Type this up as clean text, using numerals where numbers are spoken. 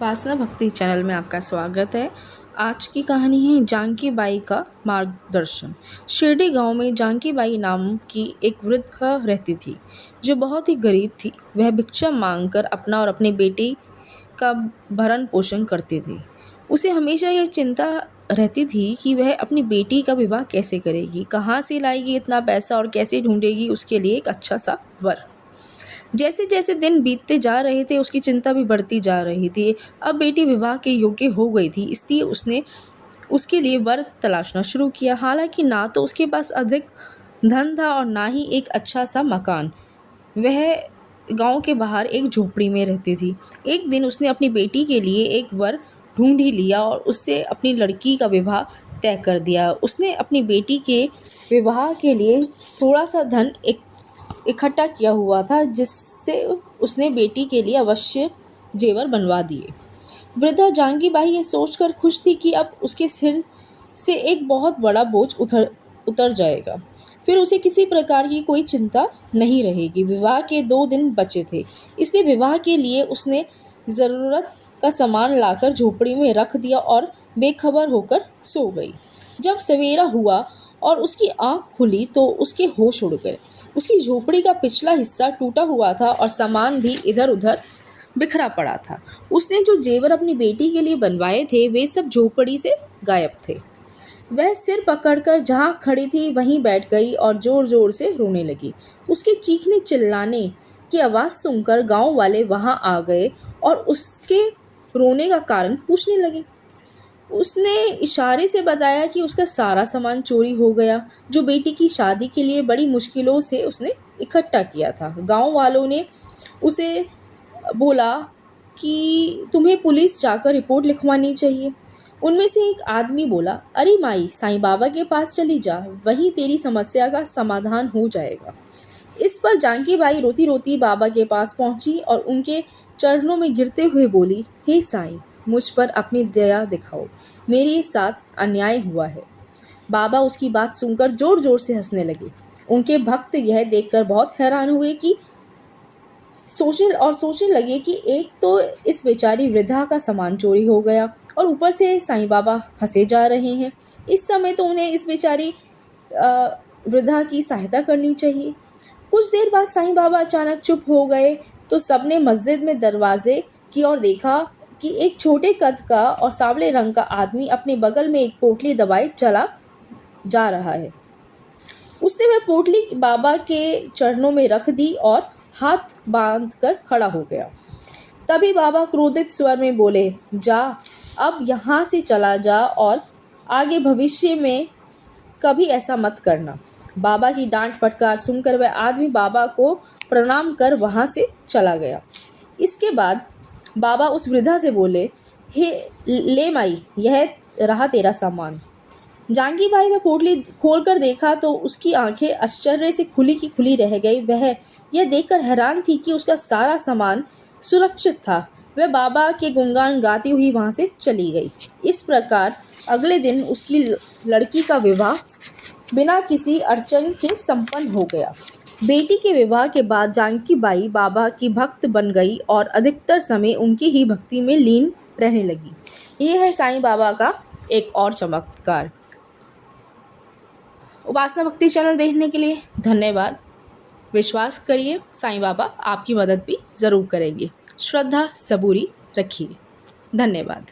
उपासना भक्ति चैनल में आपका स्वागत है। आज की कहानी है जानकी बाई का मार्गदर्शन। शिरडी गांव में जानकी बाई नाम की एक वृद्ध रहती थी जो बहुत ही गरीब थी। वह भिक्षा मांगकर अपना और अपने बेटे का भरण पोषण करती थी। उसे हमेशा यह चिंता रहती थी कि वह अपनी बेटी का विवाह कैसे करेगी, कहाँ से लाएगी इतना पैसा और कैसे ढूंढेगी उसके लिए एक अच्छा सा वर। जैसे जैसे दिन बीतते जा रहे थे उसकी चिंता भी बढ़ती जा रही थी। अब बेटी विवाह के योग्य हो गई थी, इसलिए उसने उसके लिए वर तलाशना शुरू किया। हालांकि ना तो उसके पास अधिक धन था और ना ही एक अच्छा सा मकान। वह गांव के बाहर एक झोपड़ी में रहती थी। एक दिन उसने अपनी बेटी के लिए एक वर ढूंढ ही लिया और उससे अपनी लड़की का विवाह तय कर दिया। उसने अपनी बेटी के विवाह के लिए थोड़ा सा धन इकट्ठा किया हुआ था, जिससे उसने बेटी के लिए अवश्य जेवर बनवा दिए। वृद्धा जानकी बाई ये सोचकर खुश थी कि अब उसके सिर से एक बहुत बड़ा बोझ उतर जाएगा। फिर उसे किसी प्रकार की कोई चिंता नहीं रहेगी। विवाह के 2 दिन बचे थे, इसलिए विवाह के लिए उसने ज़रूरत का सामान लाकर झोपड़ी में रख दिया और बेखबर होकर सो गई। जब सवेरा हुआ और उसकी आंख खुली तो उसके होश उड़ गए। उसकी झोपड़ी का पिछला हिस्सा टूटा हुआ था और सामान भी इधर उधर बिखरा पड़ा था। उसने जो जेवर अपनी बेटी के लिए बनवाए थे वे सब झोपड़ी से गायब थे। वह सिर पकड़कर जहाँ खड़ी थी वहीं बैठ गई और जोर जोर से रोने लगी। उसके चीखने चिल्लाने की आवाज़ सुनकर गांव वाले वहां आ गए और उसके रोने का कारण पूछने लगे। उसने इशारे से बताया कि उसका सारा सामान चोरी हो गया, जो बेटी की शादी के लिए बड़ी मुश्किलों से उसने इकट्ठा किया था। गांव वालों ने उसे बोला कि तुम्हें पुलिस जाकर रिपोर्ट लिखवानी चाहिए। उनमें से एक आदमी बोला, अरे माई, साईं बाबा के पास चली जा, वहीं तेरी समस्या का समाधान हो जाएगा। इस पर जानकी बाई रोती रोती बाबा के पास पहुंची और उनके चरणों में गिरते हुए बोली, हे साईं, मुझ पर अपनी दया दिखाओ, मेरे साथ अन्याय हुआ है। बाबा उसकी बात सुनकर जोर जोर से हंसने लगे। उनके भक्त यह देखकर बहुत हैरान हुए कि सोचने लगे कि एक तो इस बेचारी वृद्धा का सामान चोरी हो गया और ऊपर से साईं बाबा हंसे जा रहे हैं। इस समय तो उन्हें इस बेचारी वृद्धा की सहायता करनी चाहिए। कुछ देर बाद साईं बाबा अचानक चुप हो गए तो सबने मस्जिद में दरवाजे की ओर देखा कि एक छोटे कद का और सांवले रंग का आदमी अपने बगल में एक पोटली दबाए चला जा रहा है। उसने वह पोटली बाबा के चरणों में रख दी और हाथ बांधकर खड़ा हो गया। तभी बाबा क्रोधित स्वर में बोले, जा, अब यहाँ से चला जा और आगे भविष्य में कभी ऐसा मत करना। बाबा की डांट फटकार सुनकर वह आदमी बाबा को प्रणाम कर वहाँ से चला गया। इसके बाद बाबा उस वृद्धा से बोले, हे ले माई, यह रहा तेरा सामान। जानकी बाई ने पोटली खोलकर देखा तो उसकी आंखें आश्चर्य से खुली की खुली रह गई। वह यह देखकर हैरान थी कि उसका सारा सामान सुरक्षित था। वह बाबा के गुणगान गाती हुई वहां से चली गई। इस प्रकार अगले दिन उसकी लड़की का विवाह बिना किसी अड़चन के संपन्न हो गया। बेटी के विवाह के बाद जानकी बाई बाबा की भक्त बन गई और अधिकतर समय उनकी ही भक्ति में लीन रहने लगी। यह है साईं बाबा का एक और चमत्कार। उपासना भक्ति चैनल देखने के लिए धन्यवाद। विश्वास करिए, साईं बाबा आपकी मदद भी ज़रूर करेंगे। श्रद्धा सबूरी रखिए। धन्यवाद।